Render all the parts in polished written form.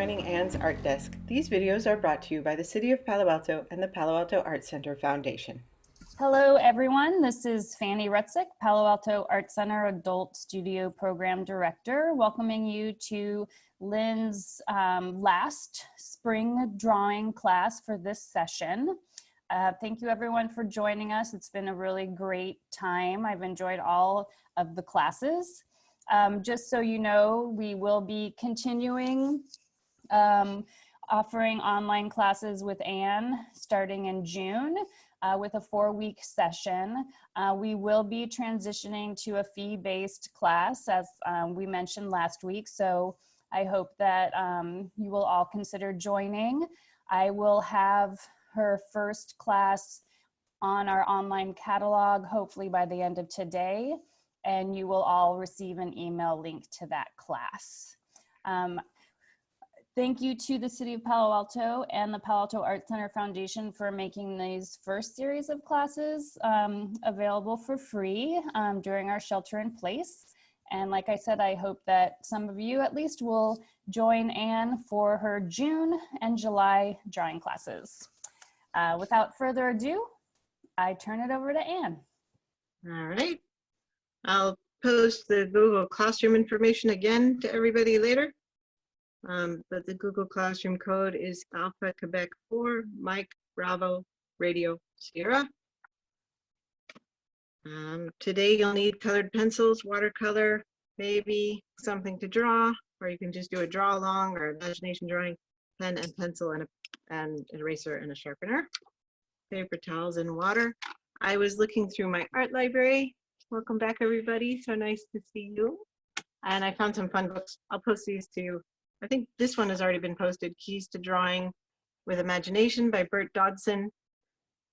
joining Anne's Art Desk. These videos are brought to you by the City of Palo Alto and the Palo Alto Art Center Foundation. Hello, everyone. This is Fanny Rutzik, Palo Alto Art Center Adult Studio Program Director, welcoming you to Lynn's last spring drawing class for this session. Thank you, everyone, for joining us. It's been a really great time. I've enjoyed all of the classes. Just so you know, we will be continuing offering online classes with Anne starting in June. With a 4-week session. We will be transitioning to a fee-based class, as we mentioned last week, so I hope that you will all consider joining. I will have her first class on our online catalog, hopefully by the end of today, and you will all receive an email link to that class. Thank you to the City of Palo Alto and the Palo Alto Art Center Foundation for making these first series of classes available for free during our shelter in place. And like I said, I hope that some of you at least will join Anne for her June and July drawing classes. Without further ado, I turn it over to Anne. All right. I'll post the Google Classroom information again to everybody later. But the Google Classroom code is Alpha Quebec 4 Mike Bravo Radio Sierra. Today you'll need colored pencils, watercolor, maybe something to draw, or you can just do a draw along or imagination drawing, pen and pencil and an eraser and a sharpener, paper towels and water. I was looking through my art library. Welcome back, everybody. So nice to see you. And I found some fun books. I'll post these to you. I think this one has already been posted, Keys to Drawing with Imagination by Bert Dodson.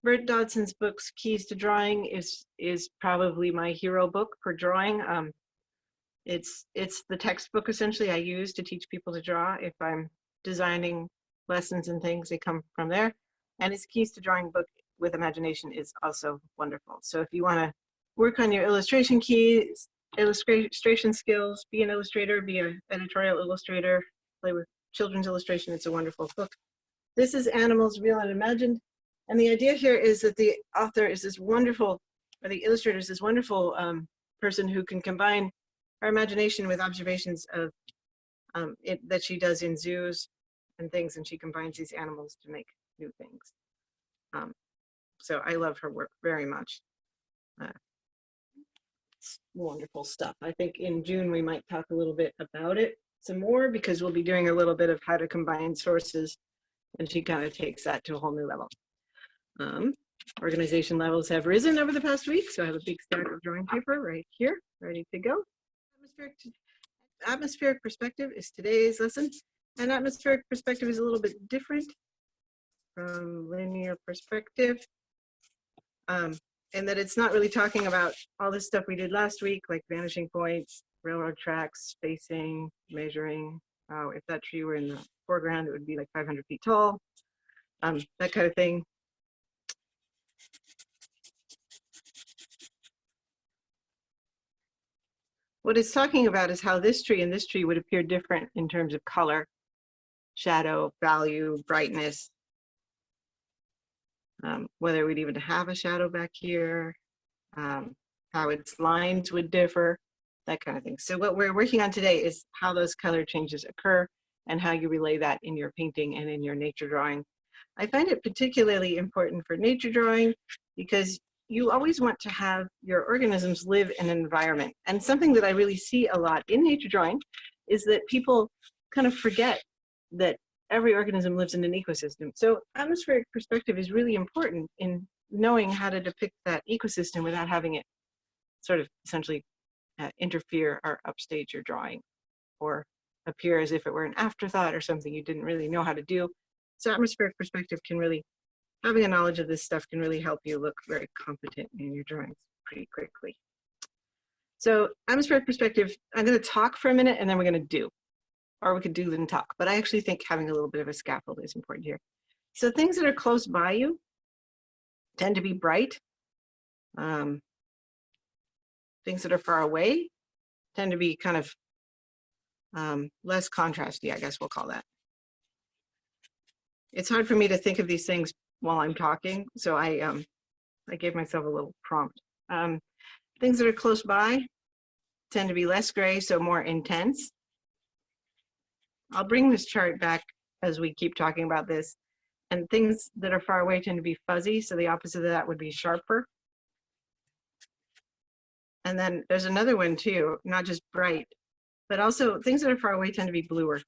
Bert Dodson's books, Keys to Drawing, is probably my hero book for drawing. It's the textbook essentially I use to teach people to draw. If I'm designing lessons and things, they come from there. And his Keys to Drawing book with Imagination is also wonderful. So if you want to work on your illustration keys, illustration skills, be an illustrator, be an editorial illustrator, play with children's illustration, it's a wonderful book. This is Animals Real and Imagined, and the idea here is that the author is this wonderful, or the illustrator is this wonderful person who can combine her imagination with observations of that she does in zoos and things, and she combines these animals to make new things. So I love her work very much. It's wonderful stuff. I think in June we might talk a little bit about it some more, because we'll be doing a little bit of how to combine sources, and she kind of takes that to a whole new level. Organization levels have risen over the past week, so I have a big stack of drawing paper right here, ready to go. Atmospheric perspective is today's lesson, and atmospheric perspective is a little bit different from linear perspective, and that it's not really talking about all this stuff we did last week, like vanishing points, railroad tracks, spacing, measuring. If that tree were in the foreground, it would be like 500 feet tall, that kind of thing. What it's talking about is how this tree and this tree would appear different in terms of color, shadow, value, brightness, whether we'd even have a shadow back here, how its lines would differ, that kind of thing. So what we're working on today is how those color changes occur and how you relay that in your painting and in your nature drawing. I find it particularly important for nature drawing because you always want to have your organisms live in an environment. And something that I really see a lot in nature drawing is that people kind of forget that every organism lives in an ecosystem. So atmospheric perspective is really important in knowing how to depict that ecosystem without having it sort of essentially interfere or upstage your drawing or appear as if it were an afterthought or something you didn't really know how to do. So atmospheric perspective can really, having a knowledge of this stuff can really help you look very competent in your drawings pretty quickly. So atmospheric perspective, I'm going to talk for a minute and then we're going to do. Or we could do then talk, but I actually think having a little bit of a scaffold is important here. So things that are close by you tend to be bright. Things that are far away tend to be kind of less contrasty, I guess we'll call that. it's hard for me to think of these things while I'm talking, so I gave myself a little prompt. Things that are close by tend to be less gray, so more intense. I'll bring this chart back as we keep talking about this. And things that are far away tend to be fuzzy, so the opposite of that would be sharper. And then there's another one too, not just bright, but also things that are far away tend to be bluer.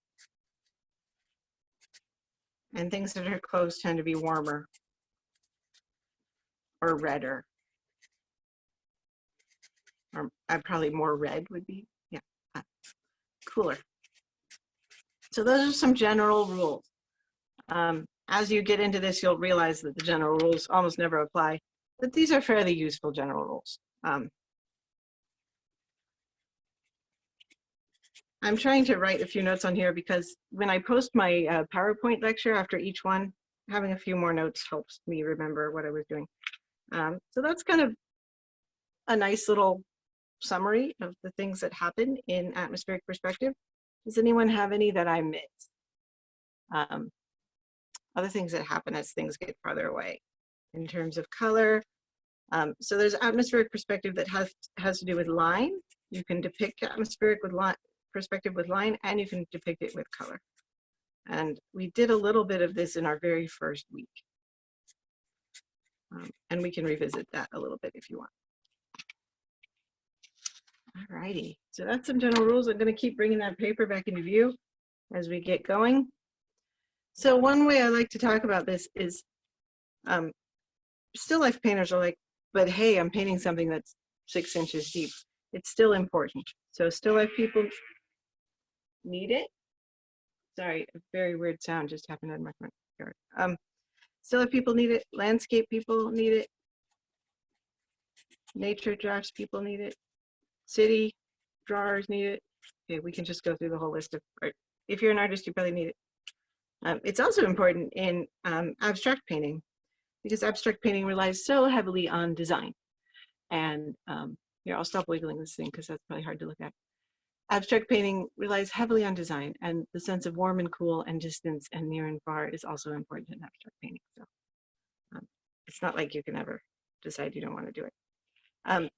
And things that are close tend to be warmer or redder. Or probably more red would be, yeah, cooler. So those are some general rules. As you get into this, you'll realize that the general rules almost never apply, but these are fairly useful general rules. I'm trying to write a few notes on here because when I post my PowerPoint lecture after each one, having a few more notes helps me remember what I was doing. So that's kind of a nice little summary of the things that happen in atmospheric perspective. Does anyone have any that I missed? Other things that happen as things get farther away in terms of color. So there's atmospheric perspective that has to do with line. You can depict atmospheric with line, perspective with line, and you can depict it with color. And we did a little bit of this in our very first week. And we can revisit that a little bit if you want. All righty, so that's some general rules. I'm going to keep bringing that paper back into view as we get going. So one way I like to talk about this is still life painters are like, but hey, I'm painting something that's 6 inches deep. It's still important. So still life people need it. Sorry, a very weird sound just happened in my front yard. Still life people need it. Landscape people need it. Nature drafts people need it. City drawers need it. Okay, we can just go through the whole list of art. If you're an artist, you probably need it. It's also important in abstract painting because abstract painting relies so heavily on design. And here, I'll stop wiggling this thing because that's probably hard to look at. Abstract painting relies heavily on design, and the sense of warm and cool and distance and near and far is also important in abstract painting. So it's not like you can ever decide you don't want to do it.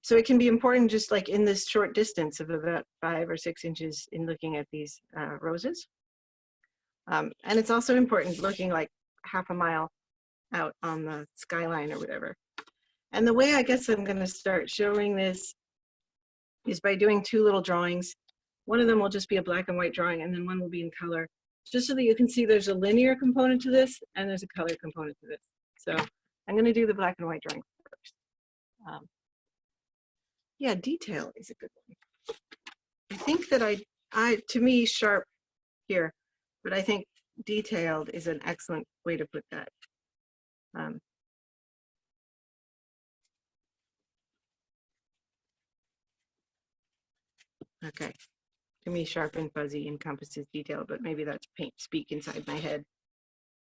So it can be important just like in this short distance of about 5 or 6 inches in looking at these roses. And it's also important looking like half a mile out on the skyline or whatever. And the way I guess I'm going to start showing this is by doing 2 little drawings. One of them will just be a black and white drawing, and then one will be in color, just so that you can see there's a linear component to this and there's a color component to this. So I'm going to do the black and white drawing first. Yeah, detail is a good one. I think that to me, sharp here, but I think detailed is an excellent way to put that. Okay, to me, sharp and fuzzy encompasses detail, but maybe that's paint speak inside my head.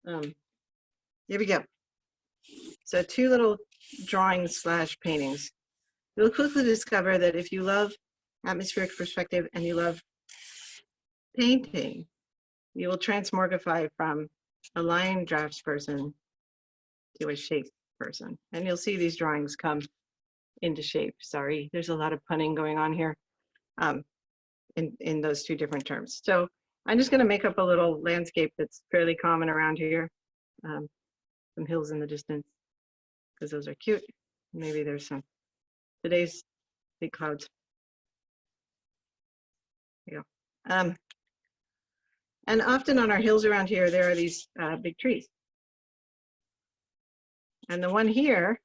Here we go. So 2 little drawings / paintings. You'll quickly discover that if you love atmospheric perspective and you love painting, you will transmogrify from a line drafts person to a shape person. And you'll see these drawings come into shape. Sorry, there's a lot of punning going on here in those 2 different terms. So I'm just going to make up a little landscape that's fairly common around here. Some hills in the distance, because those are cute. Maybe there's some today's big clouds. There you go. And often on our hills around here, there are these big trees. And the one here,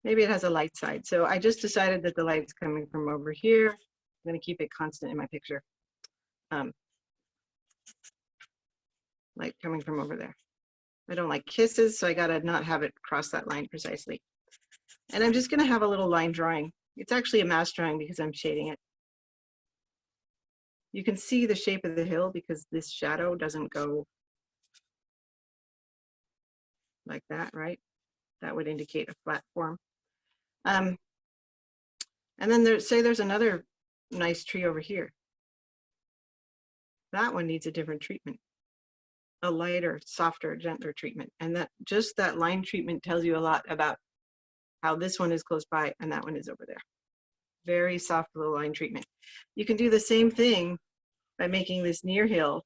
maybe it has a light side. So I just decided that the light's coming from over here. I'm going to keep it constant in my picture. Light coming from over there. I don't like kisses, so I got to not have it cross that line precisely. And I'm just going to have a little line drawing. It's actually a mass drawing because I'm shading it. You can see the shape of the hill because this shadow doesn't go like that, right? That would indicate a flat form. And then there's another nice tree over here. That one needs a different treatment. a lighter, softer, gentler treatment. And that just that line treatment tells you a lot about how this one is close by and that one is over there. Very soft little line treatment. You can do the same thing by making this near hill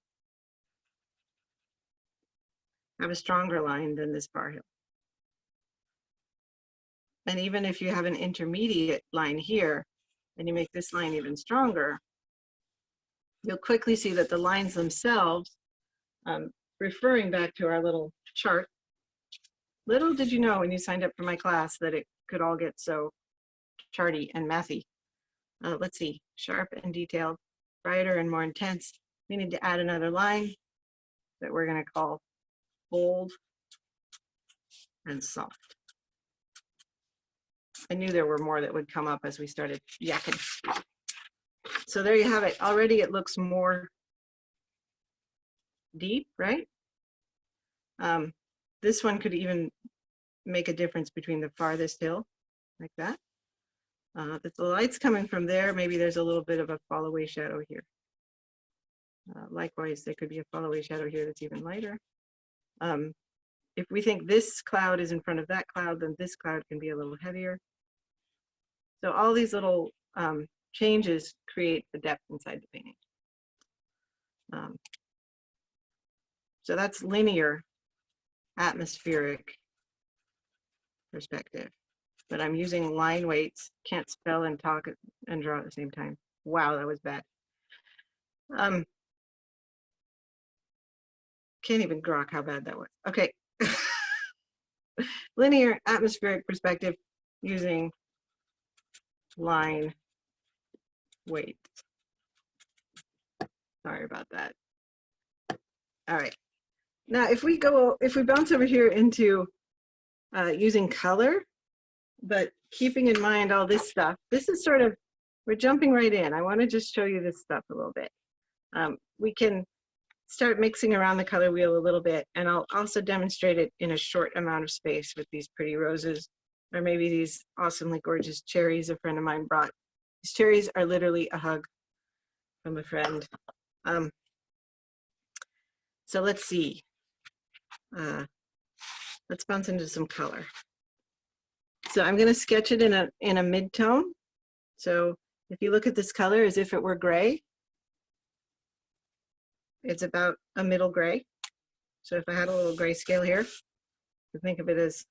have a stronger line than this far hill. And even if you have an intermediate line here and you make this line even stronger, you'll quickly see that the lines themselves, referring back to our little chart, little did you know when you signed up for my class that it could all get so charty and mathy. Let's see, sharp and detailed, brighter and more intense. We need to add another line that we're going to call bold and soft. I knew there were more that would come up as we started yakking. So there you have it. Already it looks more deep, right? This one could even make a difference between the farthest hill, like that. If the light's coming from there, maybe there's a little bit of a fall away shadow here. Likewise, there could be a fall away shadow here that's even lighter. If we think this cloud is in front of that cloud, then this cloud can be a little heavier. So all these little changes create the depth inside the painting. So that's linear atmospheric perspective. But I'm using line weights, can't spell and talk and draw at the same time. Wow, that was bad. Can't even grok how bad that was. Okay. Linear atmospheric perspective using line weight. Sorry about that. All right. Now, if we bounce over here into using color, but keeping in mind all this stuff, this is sort of, we're jumping right in. I want to just show you this stuff a little bit. We can start mixing around the color wheel a little bit, and I'll also demonstrate it in a short amount of space with these pretty roses, or maybe these awesomely gorgeous cherries a friend of mine brought. These cherries are literally a hug from a friend. So let's see. Let's bounce into some color. So I'm going to sketch it in a mid-tone. So if you look at this color as if it were gray, it's about a middle gray. So if I had a little grayscale here, to think of it as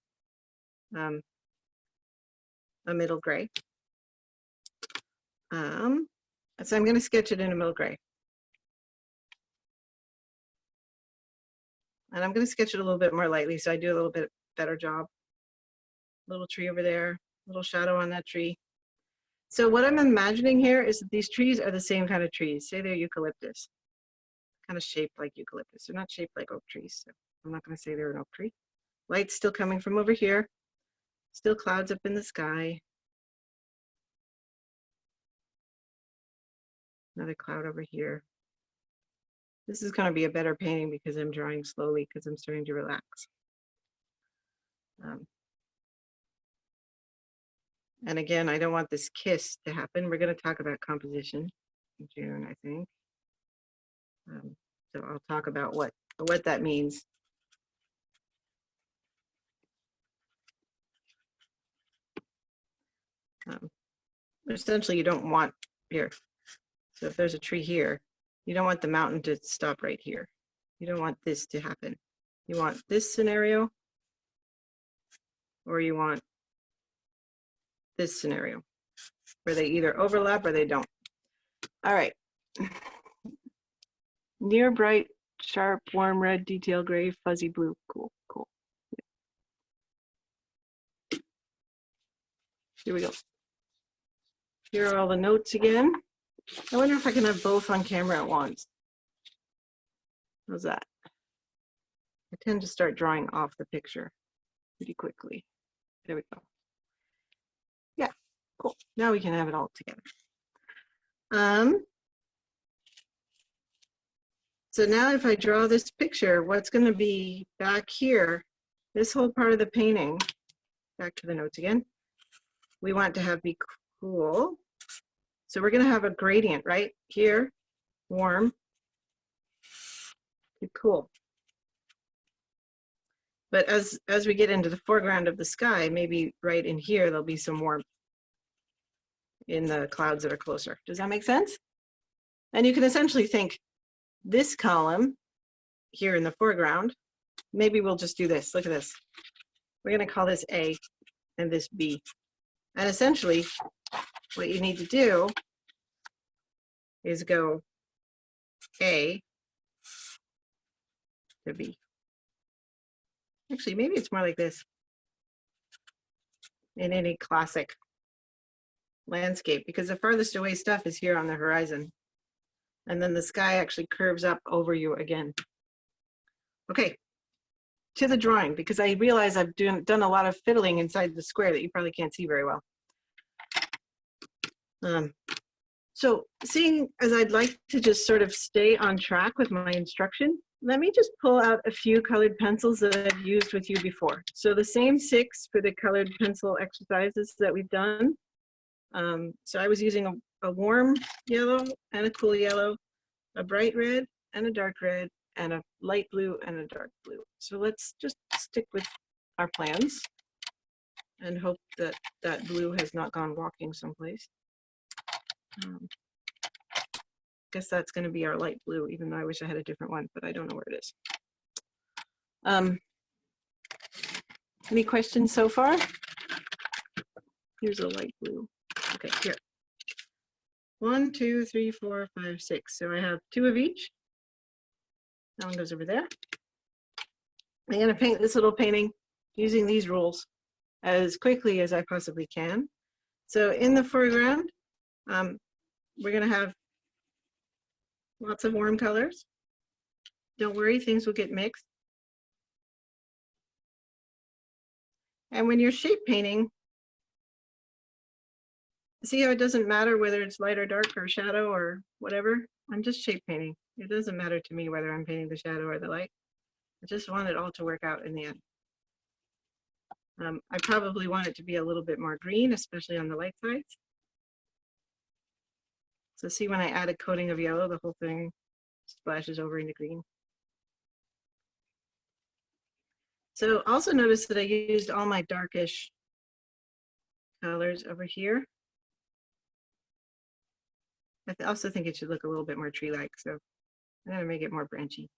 a middle gray. So I'm going to sketch it in a middle gray. And I'm going to sketch it a little bit more lightly so I do a little bit better job. Little tree over there, little shadow on that tree. So what I'm imagining here is that these trees are the same kind of trees. Say they're eucalyptus, kind of shaped like eucalyptus. They're not shaped like oak trees, so I'm not going to say they're an oak tree. Light's still coming from over here. Still clouds up in the sky. Another cloud over here. This is going to be a better painting because I'm drawing slowly because I'm starting to relax. And again, I don't want this kiss to happen. We're going to talk about composition in June, I think. So I'll talk about what that means. Essentially, you don't want here. So if there's a tree here, you don't want the mountain to stop right here. You don't want this to happen. You want this scenario, or you want this scenario, where they either overlap or they don't. All right. Near bright, sharp, warm red, detail gray, fuzzy blue. Cool, cool. Here we go. Here are all the notes again. I wonder if I can have both on camera at once. How's that? I tend to start drawing off the picture pretty quickly. There we go. Yeah, cool. Now we can have it all together. So now if I draw this picture, what's going to be back here, this whole part of the painting, back to the notes again, we want to have be cool. So we're going to have a gradient right here, warm, be cool. But as we get into the foreground of the sky, maybe right in here, there'll be some warmth in the clouds that are closer. Does that make sense? And you can essentially think this column here in the foreground, maybe we'll just do this. Look at this. We're going to call this A and this B. And essentially, what you need to do is go A to B. Actually, maybe it's more like this in any classic landscape, because the farthest away stuff is here on the horizon. And then the sky actually curves up over you again. Okay, to the drawing, because I realize I've done a lot of fiddling inside the square that you probably can't see very well. So seeing as I'd like to just sort of stay on track with my instruction, let me just pull out a few colored pencils that I've used with you before. So the same 6 for the colored pencil exercises that we've done. So I was using a warm yellow and a cool yellow, a bright red and a dark red, and a light blue and a dark blue. So let's just stick with our plans and hope that that blue has not gone walking someplace. Guess that's going to be our light blue, even though I wish I had a different one, but I don't know where it is. Any questions so far? Here's a light blue. Okay, here. 1, 2, 3, 4, 5, 6. So I have 2 of each. That one goes over there. I'm going to paint this little painting using these rules as quickly as I possibly can. So in the foreground, we're going to have lots of warm colors. Don't worry, things will get mixed. And when you're shape painting, see how it doesn't matter whether it's light or dark or shadow or whatever? I'm just shape painting. It doesn't matter to me whether I'm painting the shadow or the light. I just want it all to work out in the end. I probably want it to be a little bit more green, especially on the light sides. So see, when I add a coating of yellow, the whole thing splashes over into green. So also notice that I used all my darkish colors over here. I also think it should look a little bit more tree-like, so I'm going to make it more branchy,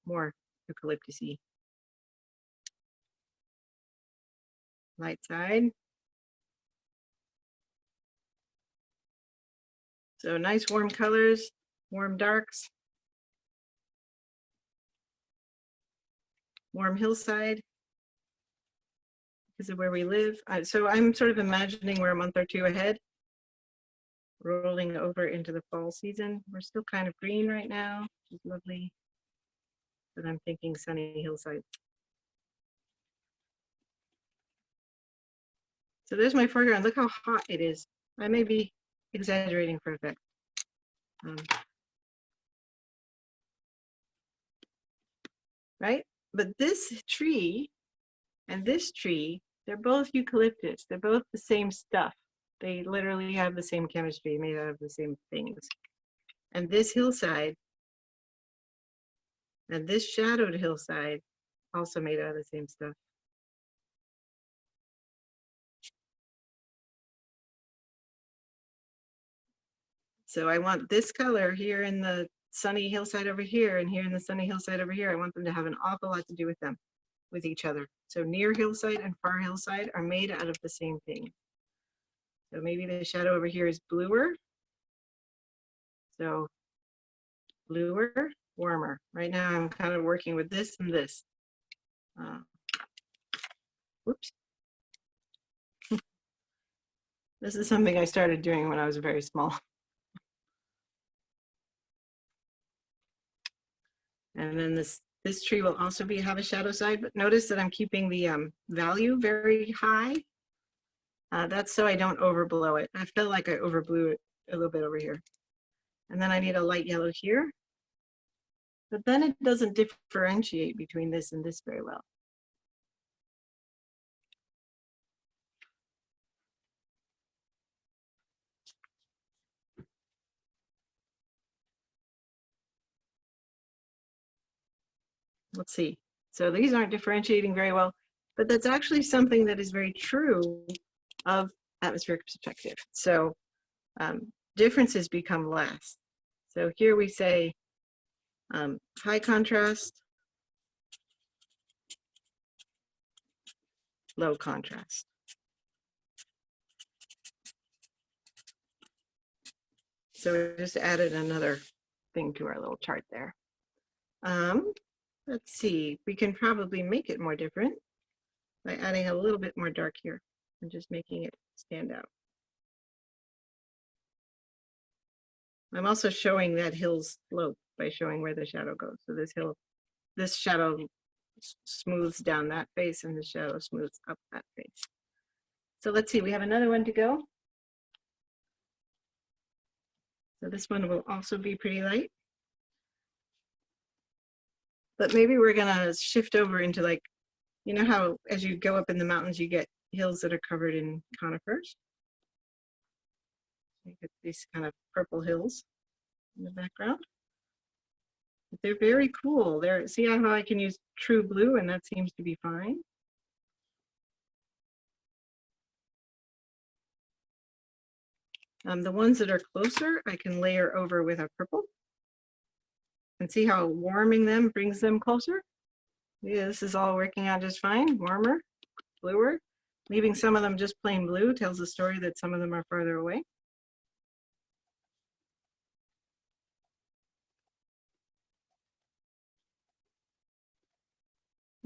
more eucalyptus-y. Light side. So nice warm colors, warm darks, warm hillside because of where we live. So I'm sort of imagining we're a month or 2 ahead, rolling over into the fall season. We're still kind of green right now, which is lovely, but I'm thinking sunny hillside. So there's my foreground. Look how hot it is. I may be exaggerating for effect. Right? But this tree and this tree, they're both eucalyptus. They're both the same stuff. They literally have the same chemistry, made out of the same things. And this hillside and this shadowed hillside, also made out of the same stuff. So I want this color here in the sunny hillside over here and here in the sunny hillside over here. I want them to have an awful lot to do with them, with each other. So near hillside and far hillside are made out of the same thing. So maybe the shadow over here is bluer. So bluer, warmer. Right now I'm kind of working with this and this. Whoops. This is something I started doing when I was very small. And then this tree will also have a shadow side, but notice that I'm keeping the value very high. That's so I don't overblow it. I feel like I overblew it a little bit over here. And then I need a light yellow here. But then it doesn't differentiate between this and this very well. Let's see. So these aren't differentiating very well, but that's actually something that is very true of atmospheric perspective. So differences become less. So here we say high contrast, low contrast. So we just added another thing to our little chart there. Let's see, we can probably make it more different by adding a little bit more dark here and just making it stand out. I'm also showing that hill's slope by showing where the shadow goes. So this shadow smooths down that face and the shadow smooths up that face. So let's see, we have another one to go. So this one will also be pretty light. But maybe we're gonna shift over into, like, you know how as you go up in the mountains, you get hills that are covered in conifers? You get these kind of purple hills in the background. But they're very cool. See how I can use true blue and that seems to be fine? The ones that are closer, I can layer over with a purple. And see how warming them brings them closer? Yeah, this is all working out just fine. Warmer, bluer. Leaving some of them just plain blue tells a story that some of them are farther away.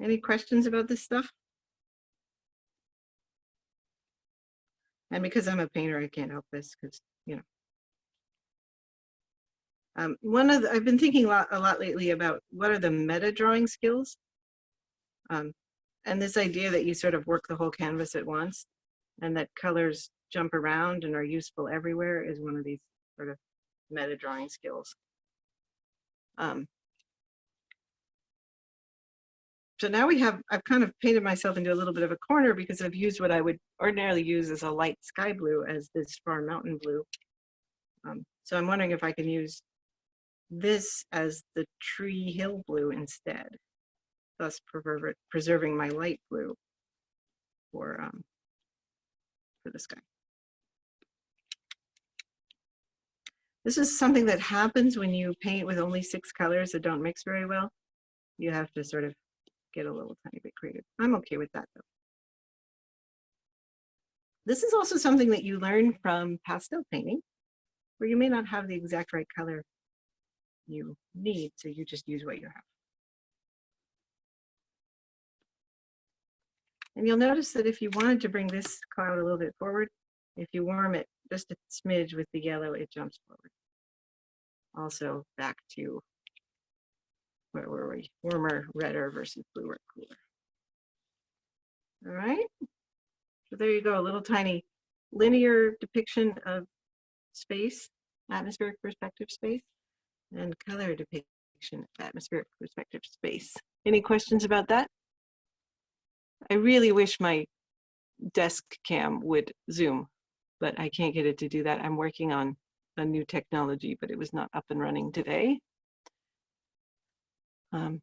Any questions about this stuff? And because I'm a painter, I can't help this because, you know. I've been thinking a lot lately about what are the meta drawing skills. And this idea that you sort of work the whole canvas at once and that colors jump around and are useful everywhere is one of these sort of meta drawing skills. So now I've kind of painted myself into a little bit of a corner because I've used what I would ordinarily use as a light sky blue as this far mountain blue. So I'm wondering if I can use this as the tree hill blue instead, thus preserving my light blue for the sky. This is something that happens when you paint with only 6 colors that don't mix very well. You have to sort of get a little tiny bit creative. I'm okay with that though. This is also something that you learn from pastel painting, where you may not have the exact right color you need, so you just use what you have. And you'll notice that if you wanted to bring this cloud a little bit forward, if you warm it just a smidge with the yellow, it jumps forward. Also back to, where were we? Warmer, redder versus bluer, cooler. All right. So there you go, a little tiny linear depiction of space, atmospheric perspective space, and color depiction of atmospheric perspective space. Any questions about that? I really wish my desk cam would zoom, but I can't get it to do that. I'm working on a new technology, but it was not up and running today.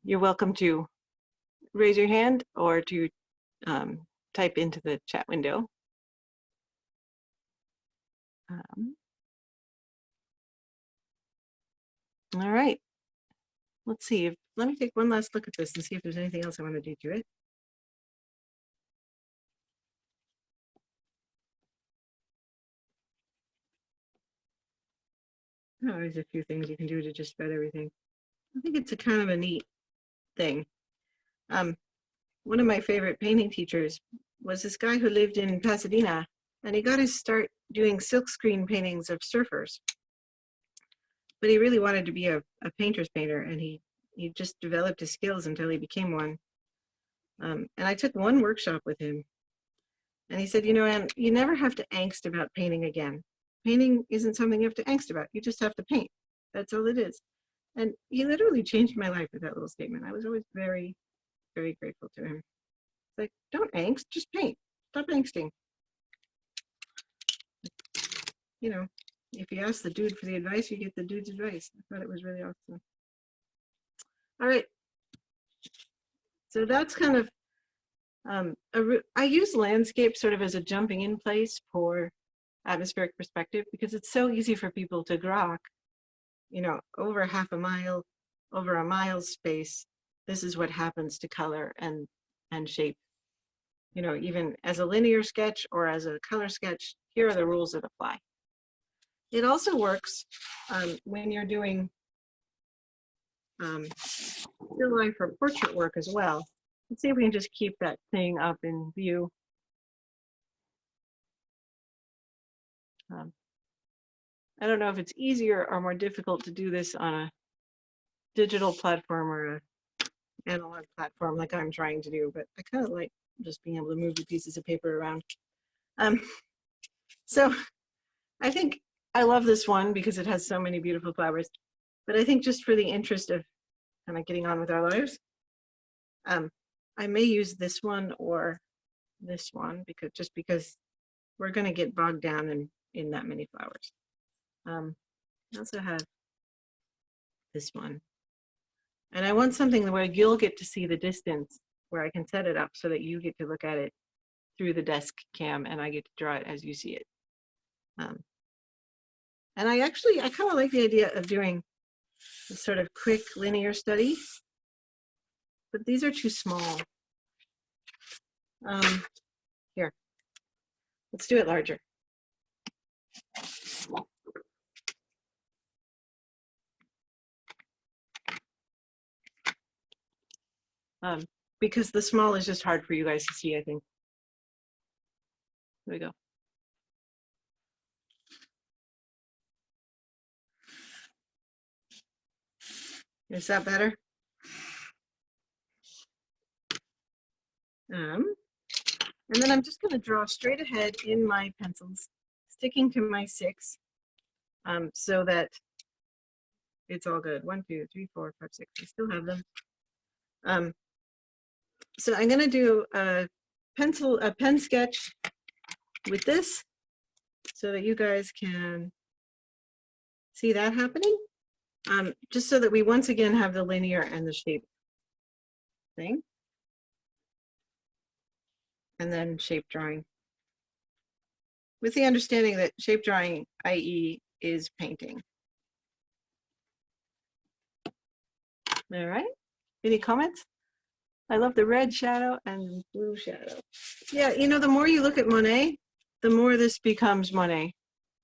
You're welcome to raise your hand or to type into the chat window. All right, let's see. Let me take one last look at this and see if there's anything else I want to do to it. Oh, there's a few things you can do to just spread everything. I think it's a kind of a neat thing. One of my favorite painting teachers was this guy who lived in Pasadena, and he got his start doing silkscreen paintings of surfers. But he really wanted to be a painter's painter, and he just developed his skills until he became one. And I took one workshop with him, and he said, you know, Anne, you never have to angst about painting again. Painting isn't something you have to angst about. You just have to paint. That's all it is. And he literally changed my life with that little statement. I was always very, very grateful to him. It's like, don't angst, just paint. Stop angsting. You know, if you ask the dude for the advice, you get the dude's advice. I thought it was really awesome. All right. So that's kind of, I use landscape sort of as a jumping in place for atmospheric perspective because it's so easy for people to grok, you know, over half a mile, over a mile's space. This is what happens to color and shape. You know, even as a linear sketch or as a color sketch, here are the rules that apply. It also works when you're doing still life or portrait work as well. Let's see if we can just keep that thing up in view. I don't know if it's easier or more difficult to do this on a digital platform or an analog platform like I'm trying to do, but I kind of like just being able to move the pieces of paper around. So I think I love this one because it has so many beautiful flowers, but I think just for the interest of kind of getting on with our lives, I may use this one or this one because we're going to get bogged down in that many flowers. I also have this one. And I want something where you'll get to see the distance, where I can set it up so that you get to look at it through the desk cam and I get to draw it as you see it. And I kind of like the idea of doing this sort of quick linear study, but these are too small. Here, let's do it larger. Because the small is just hard for you guys to see, I think. Here we go. Is that better? And then I'm just going to draw straight ahead in my pencils, sticking to my 6, so that it's all good. 1, 2, 3, 4, 5, 6. I still have them. So I'm going to do a pen sketch with this so that you guys can see that happening. Just so that we once again have the linear and the shape thing. And then shape drawing. With the understanding that shape drawing, i.e., is painting. All right. Any comments? I love the red shadow and blue shadow. Yeah, you know, the more you look at Monet, the more this becomes Monet.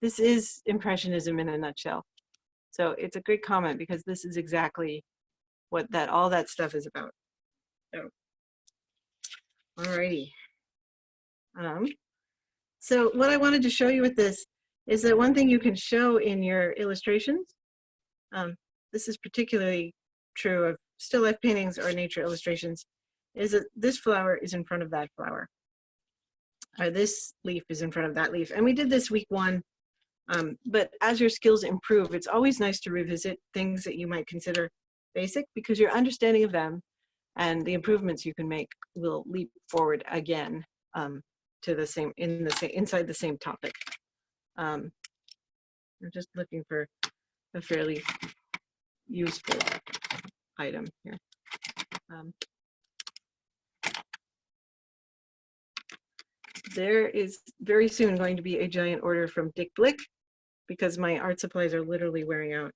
This is Impressionism in a nutshell. So it's a great comment because this is exactly what all that stuff is about. So, alrighty. So what I wanted to show you with this is that one thing you can show in your illustrations, this is particularly true of still life paintings or nature illustrations, is that this flower is in front of that flower. Or this leaf is in front of that leaf. And we did this week 1. But as your skills improve, it's always nice to revisit things that you might consider basic because your understanding of them and the improvements you can make will leap forward again to the same inside the same topic. I'm just looking for a fairly useful item here. There is very soon going to be a giant order from Dick Blick because my art supplies are literally wearing out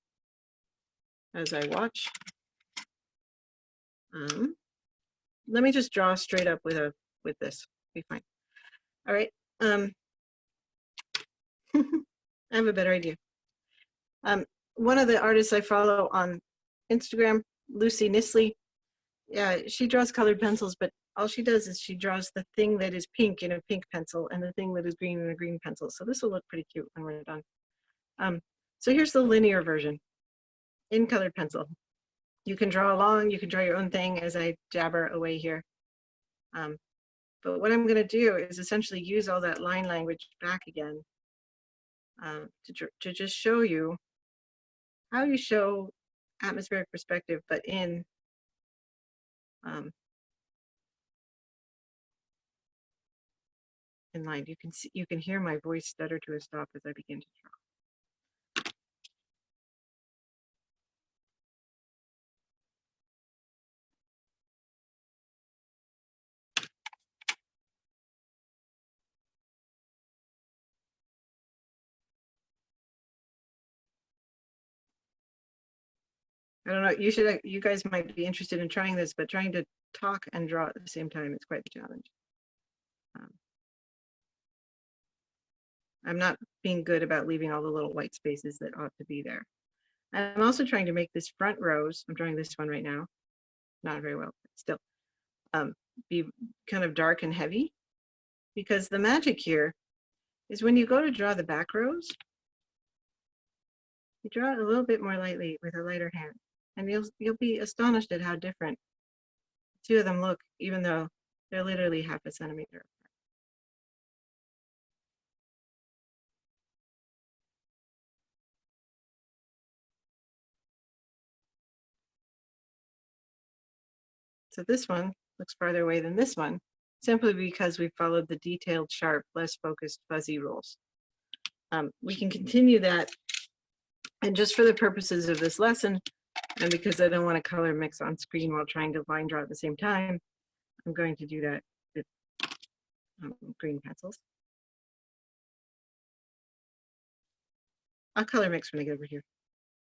as I watch. Let me just draw straight up with this. Be fine. All right. I have a better idea. One of the artists I follow on Instagram, Lucy Nisley, yeah, she draws colored pencils, but all she does is she draws the thing that is pink in a pink pencil and the thing that is green in a green pencil. So this will look pretty cute when we're done. So here's the linear version in colored pencil. You can draw along, you can draw your own thing as I jabber away here. But what I'm going to do is essentially use all that line language back again to just show you how you show atmospheric perspective, but in line. You can hear my voice stutter to a stop as I begin to draw. I don't know, you guys might be interested in trying this, but trying to talk and draw at the same time is quite a challenge. I'm not being good about leaving all the little white spaces that ought to be there. I'm also trying to make this front rows, I'm drawing this one right now, not very well, but still, be kind of dark and heavy, because the magic here is when you go to draw the back rows, you draw it a little bit more lightly with a lighter hand, and you'll be astonished at how different the two of them look, even though they're literally half a centimeter. So this one looks farther away than this one, simply because we followed the detailed, sharp, less focused, fuzzy rules. We can continue that, and just for the purposes of this lesson, and because I don't want to color mix on screen while trying to line draw at the same time, I'm going to do that with green pencils. I'll color mix when I get over here.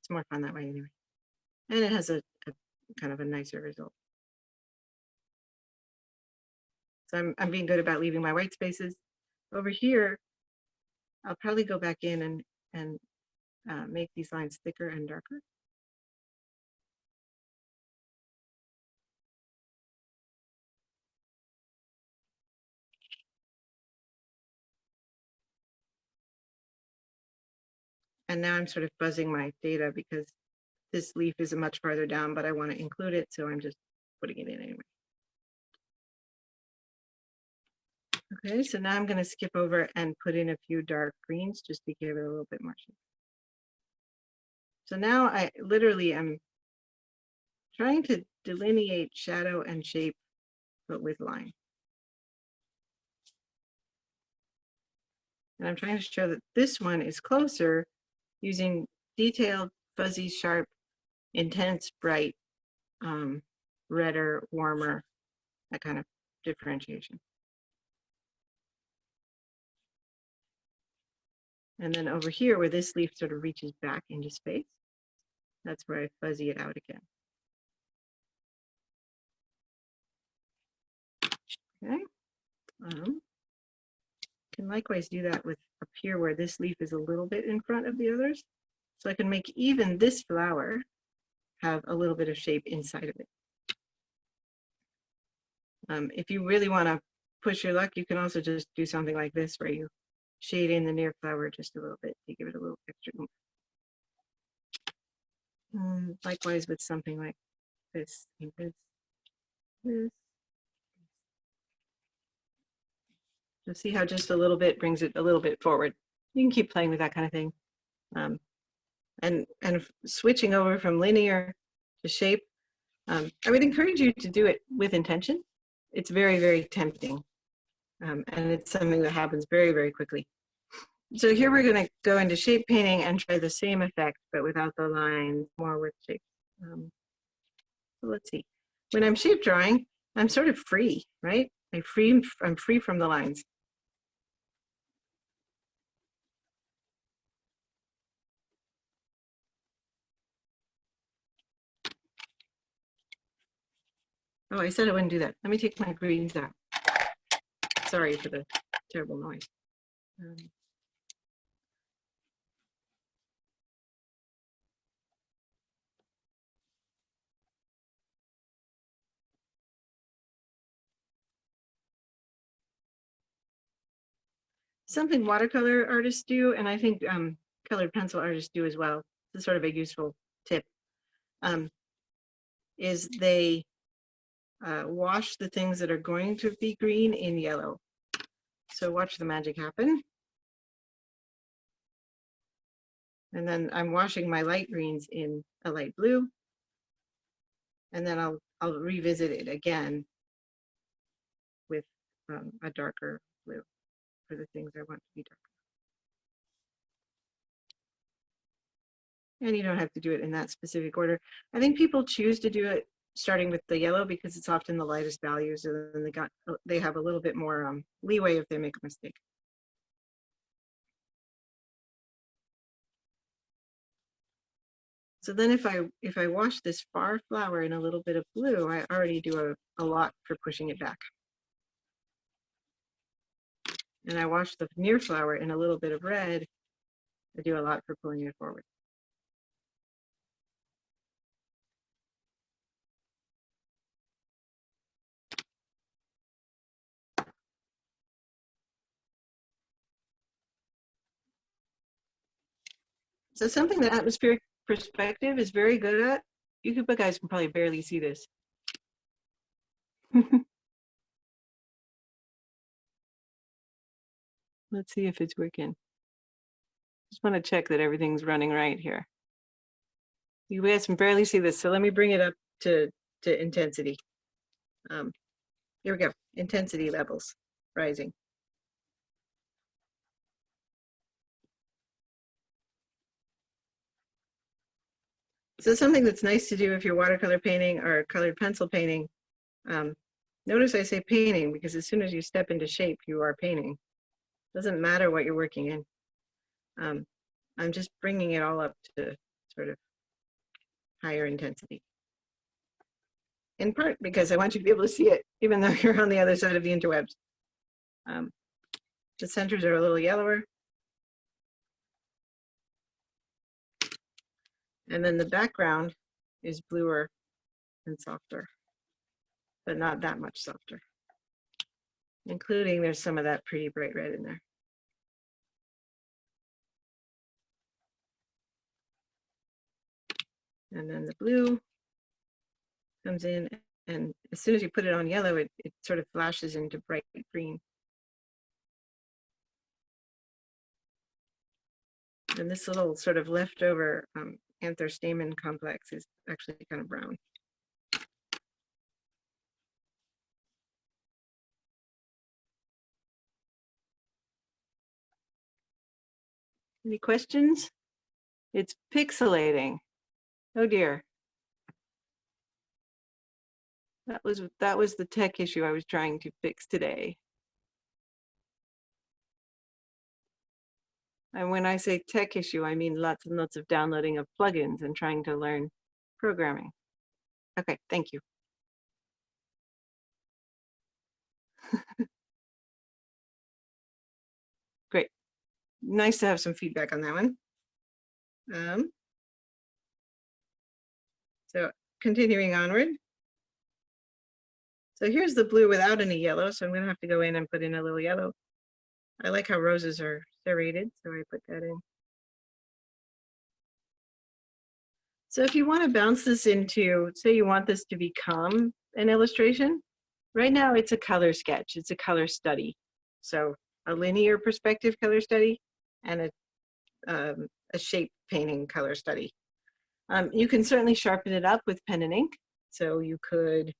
It's more fun that way anyway. And it has a kind of a nicer result. So I'm being good about leaving my white spaces. Over here, I'll probably go back in and make these lines thicker and darker. And now I'm sort of buzzing my data because this leaf is much farther down, but I want to include it, so I'm just putting it in anyway. Okay, so now I'm going to skip over and put in a few dark greens just to give it a little bit more shape. So now I literally am trying to delineate shadow and shape, but with line. And I'm trying to show that this one is closer using detailed, fuzzy, sharp, intense, bright, redder, warmer, that kind of differentiation. And then over here where this leaf sort of reaches back into space, that's where I fuzzy it out again. Okay. Can likewise do that with up here where this leaf is a little bit in front of the others. So I can make even this flower have a little bit of shape inside of it. If you really want to push your luck, you can also just do something like this where you shade in the near flower just a little bit to give it a little extra oomph. Likewise with something like this, this. You'll see how just a little bit brings it a little bit forward. You can keep playing with that kind of thing. And switching over from linear to shape, I would encourage you to do it with intention. It's very, very tempting. And it's something that happens very, very quickly. So here we're going to go into shape painting and try the same effect, but without the lines, more with shape. So let's see. When I'm shape drawing, I'm sort of free, right? I'm free from the lines. Oh, I said I wouldn't do that. Let me take my greens out. Sorry for the terrible noise. Something watercolor artists do, and I think colored pencil artists do as well. This is sort of a useful tip. Is they wash the things that are going to be green in yellow. So watch the magic happen. And then I'm washing my light greens in a light blue. And then I'll revisit it again with a darker blue for the things I want to be darker. And you don't have to do it in that specific order. I think people choose to do it starting with the yellow because it's often the lightest values, and then they have a little bit more leeway if they make a mistake. So then if I wash this far flower in a little bit of blue, I already do a lot for pushing it back. And I wash the near flower in a little bit of red, I do a lot for pulling it forward. So something that atmospheric perspective is very good at. You guys can probably barely see this. Let's see if it's working. Just want to check that everything's running right here. You guys can barely see this, so let me bring it up to intensity. Here we go, intensity levels rising. So something that's nice to do if you're watercolor painting or colored pencil painting, notice I say painting because as soon as you step into shape, you are painting. Doesn't matter what you're working in. I'm just bringing it all up to sort of higher intensity. In part because I want you to be able to see it, even though you're on the other side of the interwebs. The centers are a little yellower. And then the background is bluer and softer, but not that much softer. Including there's some of that pretty bright red in there. And then the blue comes in, and as soon as you put it on yellow, it sort of flashes into bright green. And this little sort of leftover anther stamen complex is actually kind of brown. Any questions? It's pixelating. Oh dear. That was the tech issue I was trying to fix today. And when I say tech issue, I mean lots and lots of downloading of plugins and trying to learn programming. Okay, thank you. Great. Nice to have some feedback on that one. So continuing onward. So here's the blue without any yellow. So I'm going to have to go in and put in a little yellow. I like how roses are serrated, so I put that in. So if you want to bounce this into, say you want this to become an illustration, right now it's a color sketch, it's a color study. So a linear perspective color study and a shape painting color study. You can certainly sharpen it up with pen and ink. So you could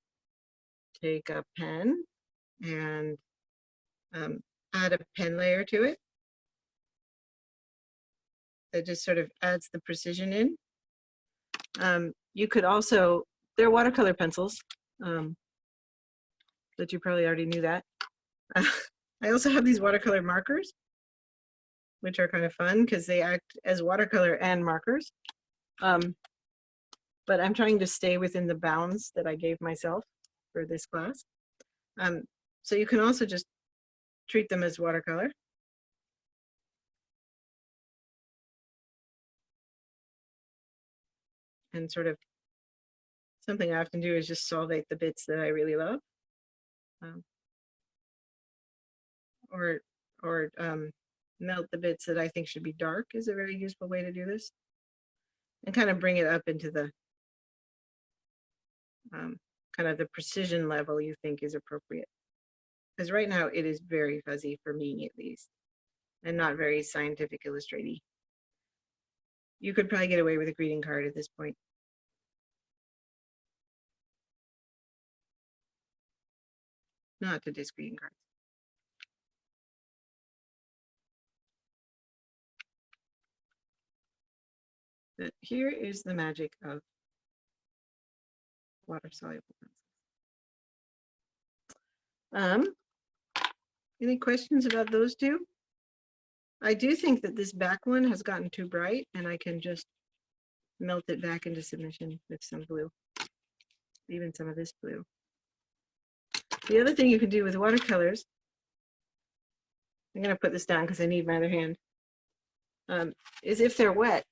take a pen and add a pen layer to it. That just sort of adds the precision in. You could also, they're watercolor pencils, but you probably already knew that. I also have these watercolor markers, which are kind of fun because they act as watercolor and markers. But I'm trying to stay within the bounds that I gave myself for this class. So you can also just treat them as watercolor. And sort of something I often do is just solvate the bits that I really love. Or melt the bits that I think should be dark is a very useful way to do this. And kind of bring it up into the kind of the precision level you think is appropriate. Because right now it is very fuzzy for me at least, and not very scientific illustraty. You could probably get away with a greeting card at this point. Not to disc greeting cards. But here is the magic of water soluble pencils. Any questions about those two? I do think that this back one has gotten too bright, and I can just melt it back into submission with some blue, even some of this blue. The other thing you can do with watercolors, I'm going to put this down because I need my other hand, is if they're wet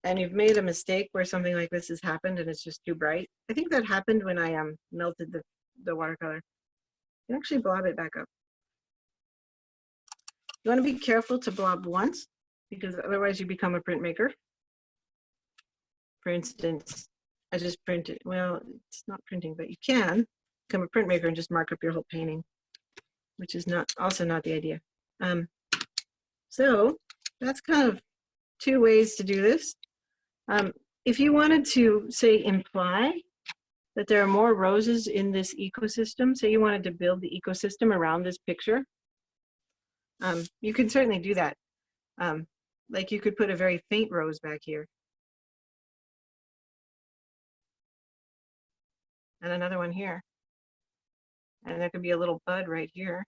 and you've made a mistake where something like this has happened and it's just too bright. I think that happened when I melted the watercolor. You can actually blob it back up. You want to be careful to blob once because otherwise you become a printmaker. For instance, I just printed, well, it's not printing, but you can become a printmaker and just mark up your whole painting, which is also not the idea. So that's kind of two ways to do this. If you wanted to, say, imply that there are more roses in this ecosystem, say you wanted to build the ecosystem around this picture, you can certainly do that. Like you could put a very faint rose back here. And another one here. And there could be a little bud right here.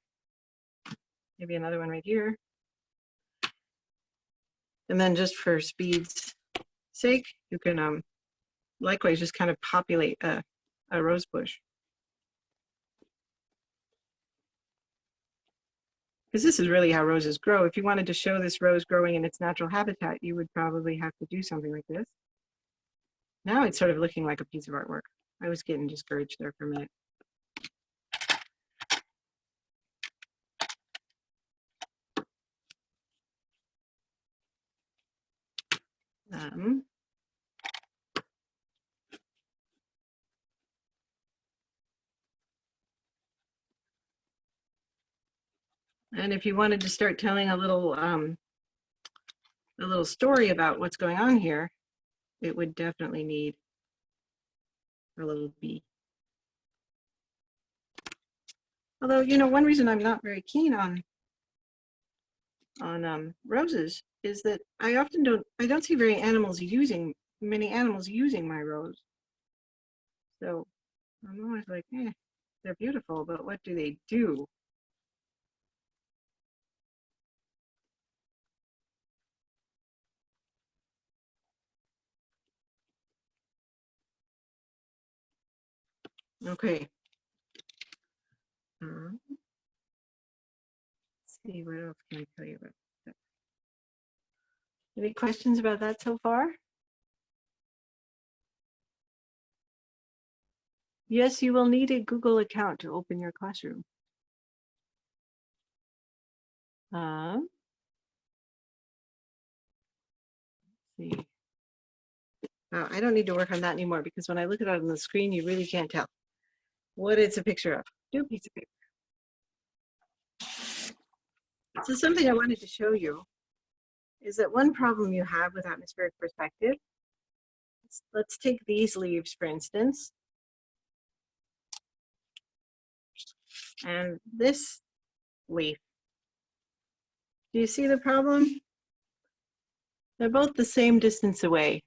Maybe another one right here. And then just for speed's sake, you can likewise just kind of populate a rose bush. Because this is really how roses grow. If you wanted to show this rose growing in its natural habitat, you would probably have to do something like this. Now it's sort of looking like a piece of artwork. I was getting discouraged there for a minute. And if you wanted to start telling a little story about what's going on here, it would definitely need a little bee. Although, you know, one reason I'm not very keen on roses is that I don't see many animals using my rose. So I'm always like, they're beautiful, but what do they do? Okay. Let's see, what else can I tell you about that? Any questions about that so far? Yes, you will need a Google account to open your classroom. Let's see. I don't need to work on that anymore because when I look at it on the screen, you really can't tell what it's a picture of. Do a piece of paper. So something I wanted to show you is that one problem you have with atmospheric perspective, let's take these leaves, for instance, and this leaf. Do you see the problem? They're both the same distance away,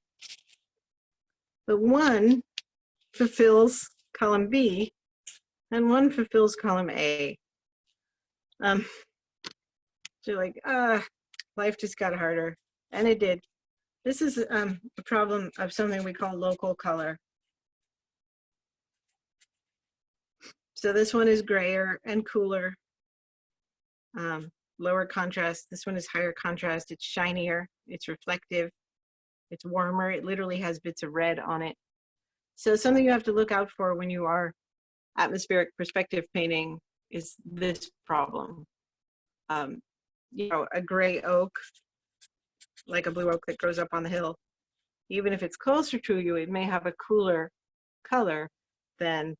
but one fulfills column B and one fulfills column A. So you're like, life just got harder, and it did. This is a problem of something we call local color. So this one is grayer and cooler, lower contrast. This one is higher contrast. It's shinier, it's reflective, it's warmer. It literally has bits of red on it. So something you have to look out for when you are atmospheric perspective painting is this problem. You know, a gray oak, like a blue oak that grows up on the hill, even if it's closer to you, it may have a cooler color than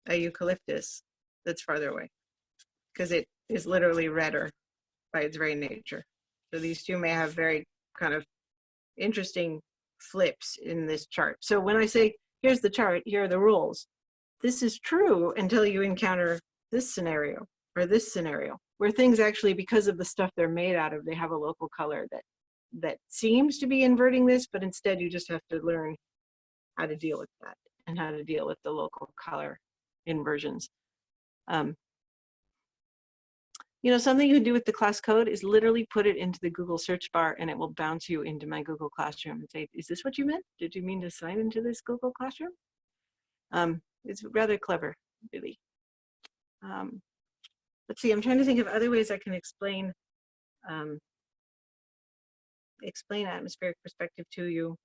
a eucalyptus that's farther away because it is literally redder by its very nature. So these two may have very kind of interesting flips in this chart. So when I say, here's the chart, here are the rules, this is true until you encounter this scenario or this scenario where things actually, because of the stuff they're made out of, they have a local color that seems to be inverting this, but instead you just have to learn how to deal with that and how to deal with the local color inversions. You know, something you can do with the class code is literally put it into the Google search bar and it will bounce you into my Google Classroom and say, is this what you meant? Did you mean to sign into this Google Classroom? It's rather clever, really. Let's see, I'm trying to think of other ways I can explain atmospheric perspective to you,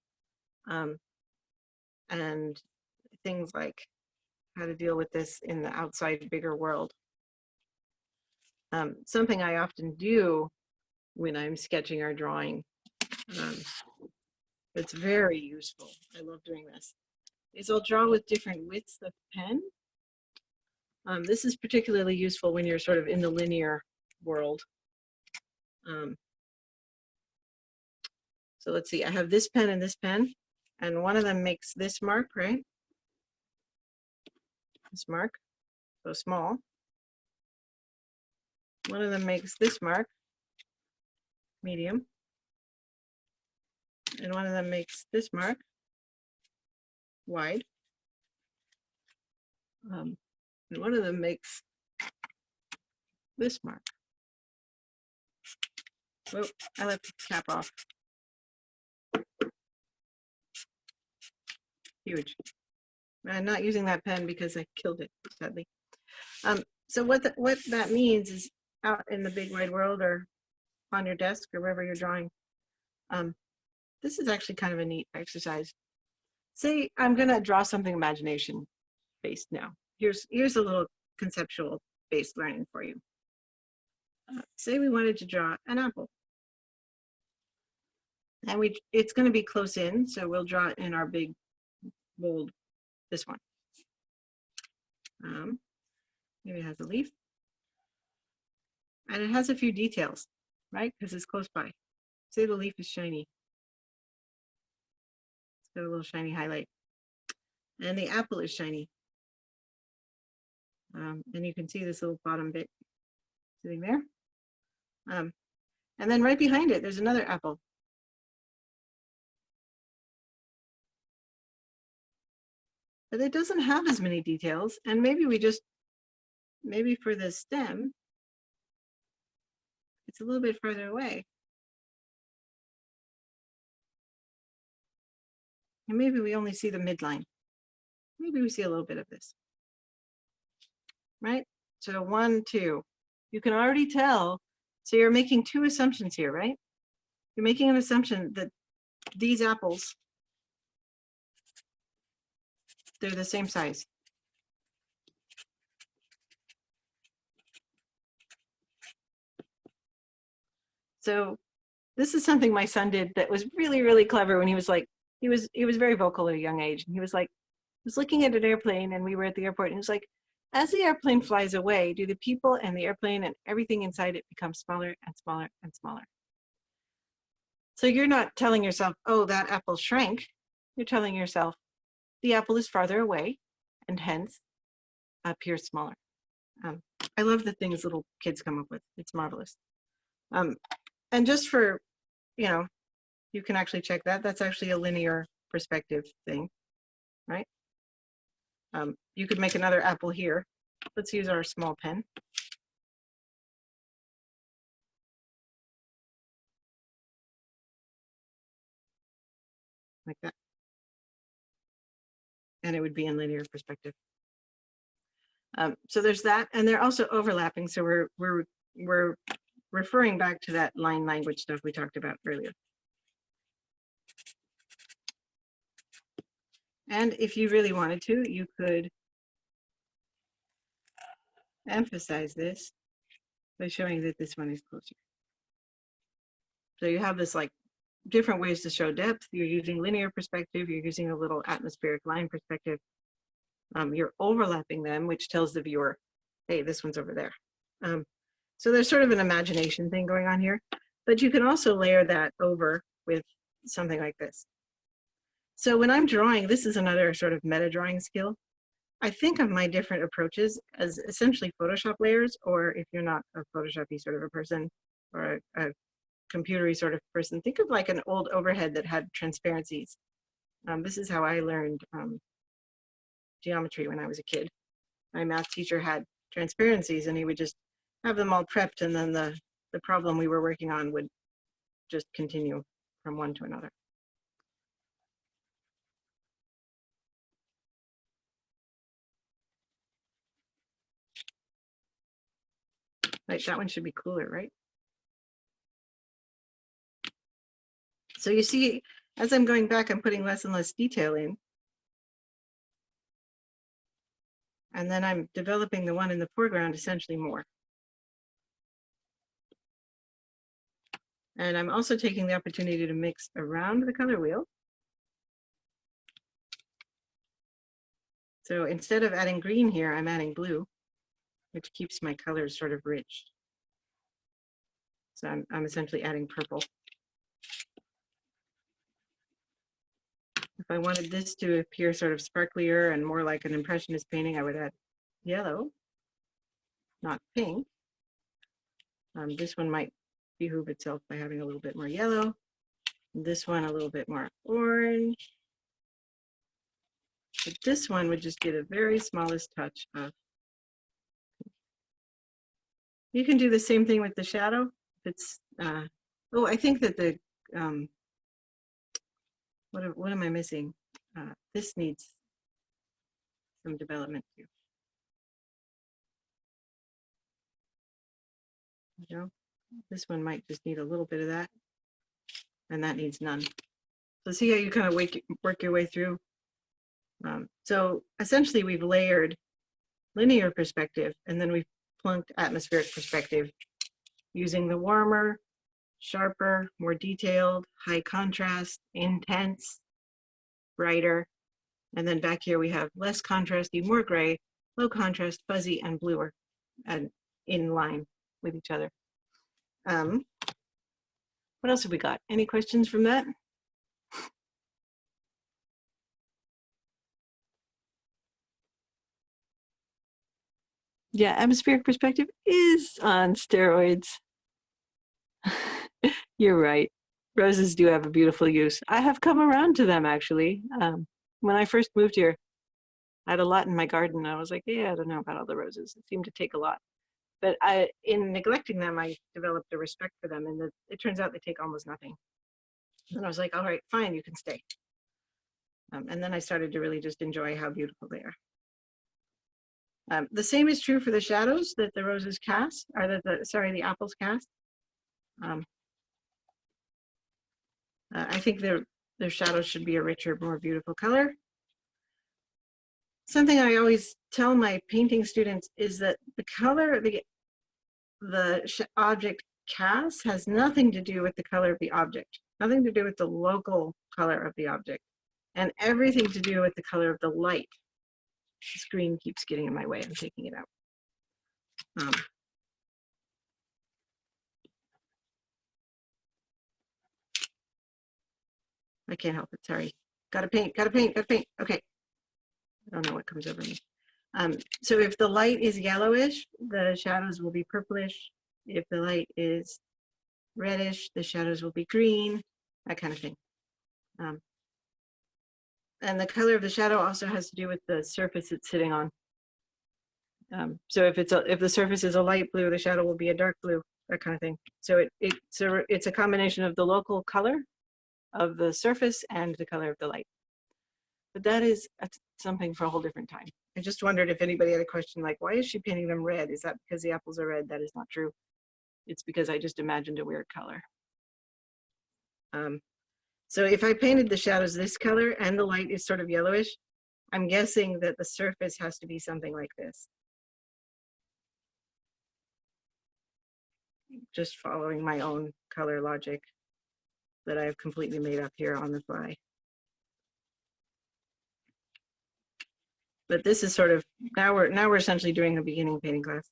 and things like how to deal with this in the outside bigger world. Something I often do when I'm sketching or drawing, it's very useful. I love doing this. Is I'll draw with different widths of pen. This is particularly useful when you're sort of in the linear world. So let's see, I have this pen and this pen, and one of them makes this mark, right? This mark, so small. One of them makes this mark, medium. And one of them makes this mark, wide. And one of them makes this mark. Oh, I left the cap off. Huge. I'm not using that pen because I killed it, sadly. So what that means is out in the big wide world or on your desk or wherever you're drawing, this is actually kind of a neat exercise. Say I'm going to draw something imagination based now. Here's a little conceptual based learning for you. Say we wanted to draw an apple. And it's going to be close in, so we'll draw it in our big, bold, this one. Maybe it has a leaf. And it has a few details, right? Because it's close by. Say the leaf is shiny. It's got a little shiny highlight. And the apple is shiny. And you can see this little bottom bit sitting there. And then right behind it, there's another apple. But it doesn't have as many details. And maybe maybe for the stem, it's a little bit further away. And maybe we only see the midline. Maybe we see a little bit of this. Right? So 1, 2. You can already tell. So you're making two assumptions here, right? You're making an assumption that these apples, they're the same size. So this is something my son did that was really, really clever when he was like, he was very vocal at a young age. And he was like, he was looking at an airplane and we were at the airport and he was like, as the airplane flies away, do the people and the airplane and everything inside it become smaller and smaller and smaller? So you're not telling yourself, oh, that apple shrank. You're telling yourself, the apple is farther away and hence appears smaller. I love the things little kids come up with. It's marvelous. And just for, you can actually check that. That's actually a linear perspective thing, right? You could make another apple here. Let's use our small pen. Like that. And it would be in linear perspective. So there's that, and they're also overlapping. So we're referring back to that line language stuff we talked about earlier. And if you really wanted to, you could emphasize this by showing that this one is closer. So you have this like different ways to show depth. You're using linear perspective, you're using a little atmospheric line perspective. You're overlapping them, which tells the viewer, hey, this one's over there. So there's sort of an imagination thing going on here, but you can also layer that over with something like this. So when I'm drawing, this is another sort of meta drawing skill. I think of my different approaches as essentially Photoshop layers, or if you're not a Photoshop-y sort of a person or a computery sort of person, think of like an old overhead that had transparencies. This is how I learned geometry when I was a kid. My math teacher had transparencies and he would just have them all prepped, and then the problem we were working on would just continue from one to another. Like that one should be cooler, right? So you see, as I'm going back, I'm putting less and less detail in. And then I'm developing the one in the foreground essentially more. And I'm also taking the opportunity to mix around the color wheel. So instead of adding green here, I'm adding blue, which keeps my colors sort of rich. So I'm essentially adding purple. If I wanted this to appear sort of sparklier and more like an impressionist painting, I would add yellow, not pink. This one might behoove itself by having a little bit more yellow. This one a little bit more orange. But this one would just get a very smallest touch of. You can do the same thing with the shadow. It's oh, I think that the what am I missing? This needs some development too. You know, this one might just need a little bit of that, and that needs none. So see how you kind of work your way through. So essentially, we've layered linear perspective, and then we've plunked atmospheric perspective using the warmer, sharper, more detailed, high contrast, intense, brighter. And then back here we have less contrasty, more gray, low contrast, fuzzy, and bluer, and in line with each other. What else have we got? Any questions from that? Yeah, atmospheric perspective is on steroids. You're right. Roses do have a beautiful use. I have come around to them, actually. When I first moved here, I had a lot in my garden. I was like, yeah, I don't know about all the roses. It seemed to take a lot. But in neglecting them, I developed a respect for them. And it turns out they take almost nothing. And I was like, all right, fine, you can stay. And then I started to really just enjoy how beautiful they are. The same is true for the shadows that the roses cast, or that the apples cast. I think their shadows should be a richer, more beautiful color. Something I always tell my painting students is that the color the object casts has nothing to do with the color of the object, nothing to do with the local color of the object, and everything to do with the color of the light. The screen keeps getting in my way. I'm taking it out. I can't help it, sorry. Gotta paint. Okay. I don't know what comes over me. So if the light is yellowish, the shadows will be purplish. If the light is reddish, the shadows will be green, that kind of thing. And the color of the shadow also has to do with the surface it's sitting on. So if the surface is a light blue, the shadow will be a dark blue, that kind of thing. So it's a combination of the local color of the surface and the color of the light. But that's something for a whole different time. I just wondered if anybody had a question like, why is she painting them red? Is that because the apples are red? That is not true. It's because I just imagined a weird color. So if I painted the shadows this color and the light is sort of yellowish, I'm guessing that the surface has to be something like this. Just following my own color logic that I've completely made up here on the fly. But this is sort of, now we're essentially doing a beginning painting class.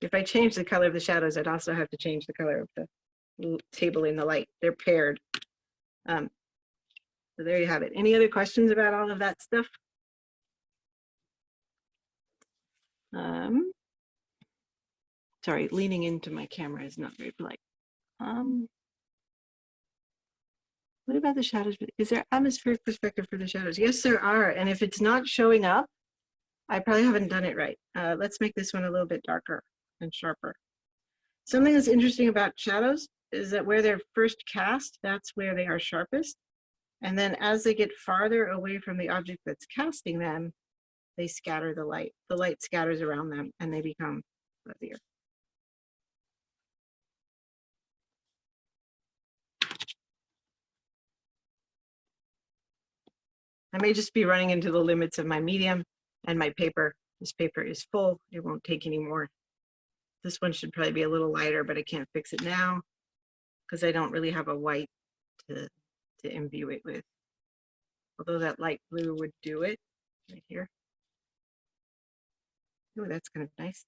If I change the color of the shadows, I'd also have to change the color of the table in the light. They're paired. So there you have it. Any other questions about all of that stuff? Sorry, leaning into my camera is not very polite. What about the shadows? Is there atmospheric perspective for the shadows? Yes, there are. And if it's not showing up, I probably haven't done it right. Let's make this one a little bit darker and sharper. Something that's interesting about shadows is that where they're first cast, that's where they are sharpest. And then as they get farther away from the object that's casting them, they scatter the light. The light scatters around them and they become fuzzier. I may just be running into the limits of my medium and my paper. This paper is full, it won't take any more. This one should probably be a little lighter, but I can't fix it now because I don't really have a white to imbue it with. Although that light blue would do it right here. Oh, that's kind of nice.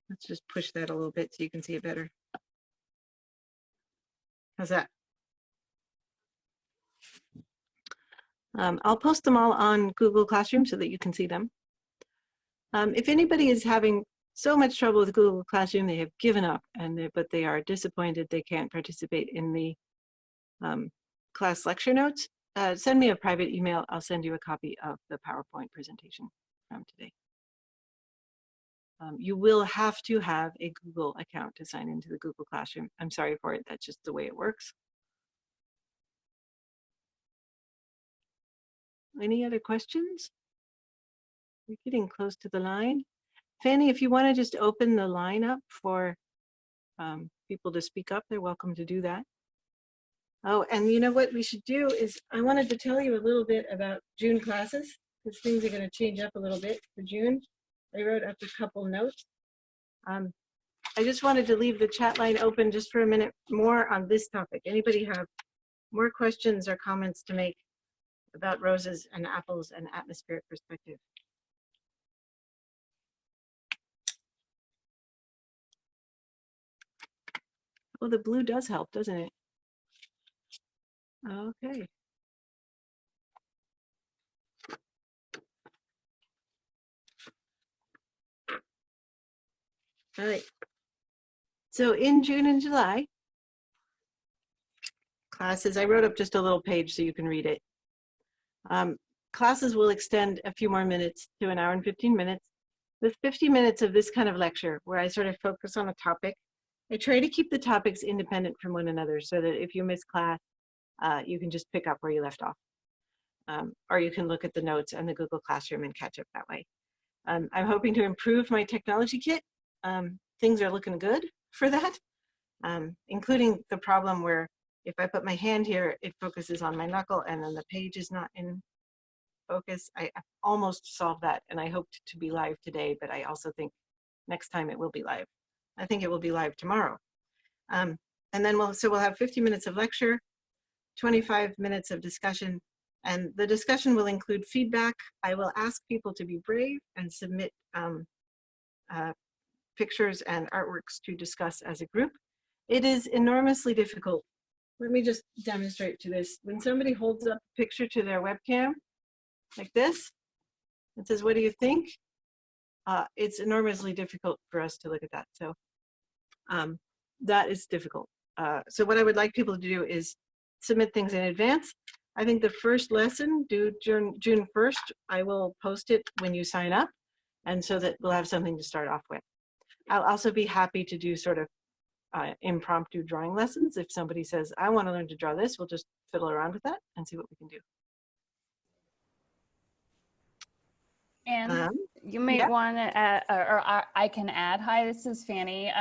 Let's just push that a little bit so you can see it better. How's that? I'll post them all on Google Classroom so that you can see them. If anybody is having so much trouble with Google Classroom, they have given up, but they are disappointed they can't participate in the class lecture notes, send me a private email. I'll send you a copy of the PowerPoint presentation from today. You will have to have a Google account to sign into the Google Classroom. I'm sorry for it, that's just the way it works. Any other questions? We're getting close to the line. Fanny, if you want to just open the line up for people to speak up, they're welcome to do that. Oh, and you know what we should do is I wanted to tell you a little bit about June classes because things are going to change up a little bit for June. I wrote up a couple notes. I just wanted to leave the chat line open just for a minute more on this topic. Anybody have more questions or comments to make about roses and apples and atmospheric perspective? Oh, the blue does help, doesn't it? Okay. All right. So in June and July, classes, I wrote up just a little page so you can read it. Classes will extend a few more minutes to an hour and 15 minutes. With 50 minutes of this kind of lecture where I sort of focus on a topic, I try to keep the topics independent from one another so that if you miss class, you can just pick up where you left off. Or you can look at the notes on the Google Classroom and catch up that way. I'm hoping to improve my technology kit. Things are looking good for that, including the problem where if I put my hand here, it focuses on my knuckle and then the page is not in focus. I almost solved that and I hoped to be live today, but I also think next time it will be live. I think it will be live tomorrow. And then we'll have 50 minutes of lecture, 25 minutes of discussion, and the discussion will include feedback. I will ask people to be brave and submit pictures and artworks to discuss as a group. It is enormously difficult. Let me just demonstrate to this. When somebody holds up a picture to their webcam, like this, and says, what do you think? It's enormously difficult for us to look at that. So that is difficult. So what I would like people to do is submit things in advance. I think the first lesson due June 1st, I will post it when you sign up, and so that we'll have something to start off with. I'll also be happy to do sort of impromptu drawing lessons. If somebody says, I want to learn to draw this, we'll just fiddle around with that and see what we can do. And you may want to add, or I can add, hi, this is Fanny.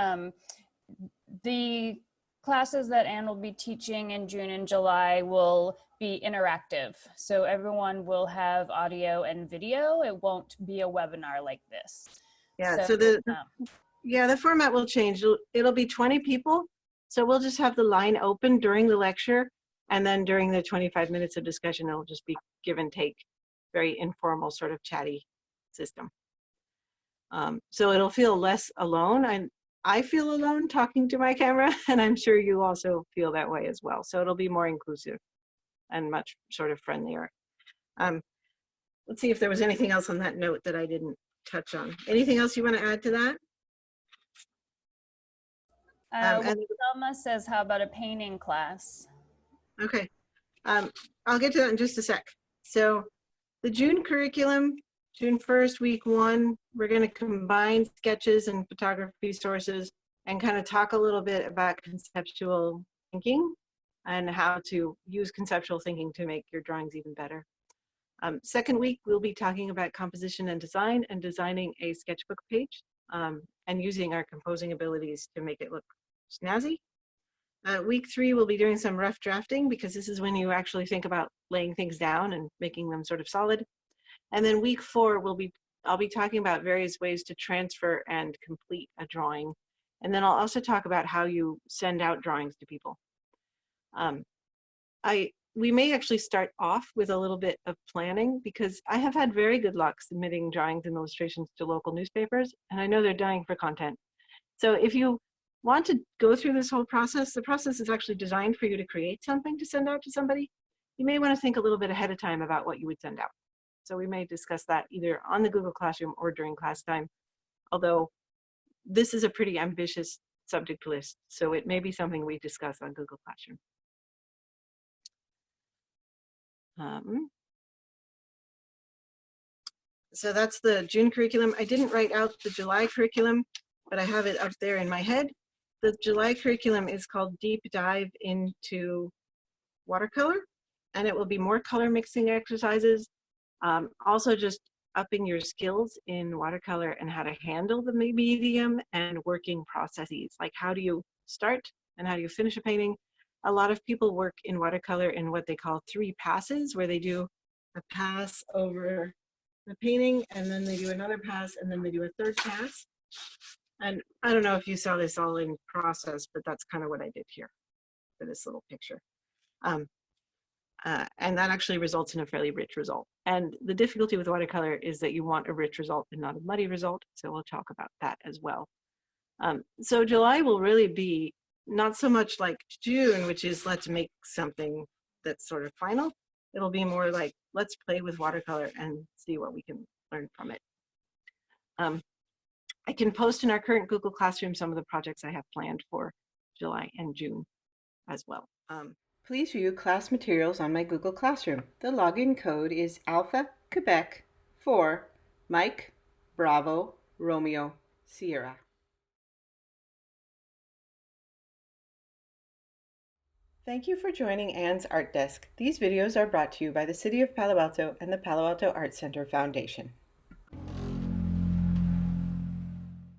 The classes that Anne will be teaching in June and July will be interactive. So everyone will have audio and video. It won't be a webinar like this. Yeah, so the format will change. It'll be 20 people. So we'll just have the line open during the lecture. And then during the 25 minutes of discussion, it'll just be give and take, very informal sort of chatty system. So it'll feel less alone. I feel alone talking to my camera, and I'm sure you also feel that way as well. So it'll be more inclusive and much sort of friendlier. Let's see if there was anything else on that note that I didn't touch on. Anything else you want to add to that? And Selma says, how about a painting class? okay, I'll get to that in just a sec. So the June curriculum, June 1st, week 1, we're going to combine sketches and photography sources and kind of talk a little bit about conceptual thinking and how to use conceptual thinking to make your drawings even better. Second week, we'll be talking about composition and design and designing a sketchbook page and using our composing abilities to make it look snazzy. Week 3, we'll be doing some rough drafting because this is when you actually think about laying things down and making them sort of solid. And then week 4, I'll be talking about various ways to transfer and complete a drawing. And then I'll also talk about how you send out drawings to people. We may actually start off with a little bit of planning because I have had very good luck submitting drawings and illustrations to local newspapers, and I know they're dying for content. So if you want to go through this whole process, the process is actually designed for you to create something to send out to somebody. You may want to think a little bit ahead of time about what you would send out. So we may discuss that either on the Google Classroom or during class time, although this is a pretty ambitious subject list, so it may be something we discuss on Google Classroom. So that's the June curriculum. I didn't write out the July curriculum, but I have it up there in my head. The July curriculum is called Deep Dive into Watercolor, and it will be more color mixing exercises. Also just upping your skills in watercolor and how to handle the medium and working processes. Like how do you start and how do you finish a painting? A lot of people work in watercolor in what they call 3 passes, where they do a pass over the painting and then they do another pass and then they do a 3rd pass. And I don't know if you saw this all in process, but that's kind of what I did here for this little picture. And that actually results in a fairly rich result. And the difficulty with watercolor is that you want a rich result and not a muddy result. So we'll talk about that as well. So July will really be not so much like June, which is let's make something that's sort of final. It'll be more like, let's play with watercolor and see what we can learn from it. I can post in our current Google Classroom some of the projects I have planned for July and June as well. Please view class materials on my Google Classroom. The login code is Alpha Quebec 4 Mike Bravo Romeo Sierra. Thank you for joining Anne's Art Desk. These videos are brought to you by the City of Palo Alto and the Palo Alto Art Center Foundation.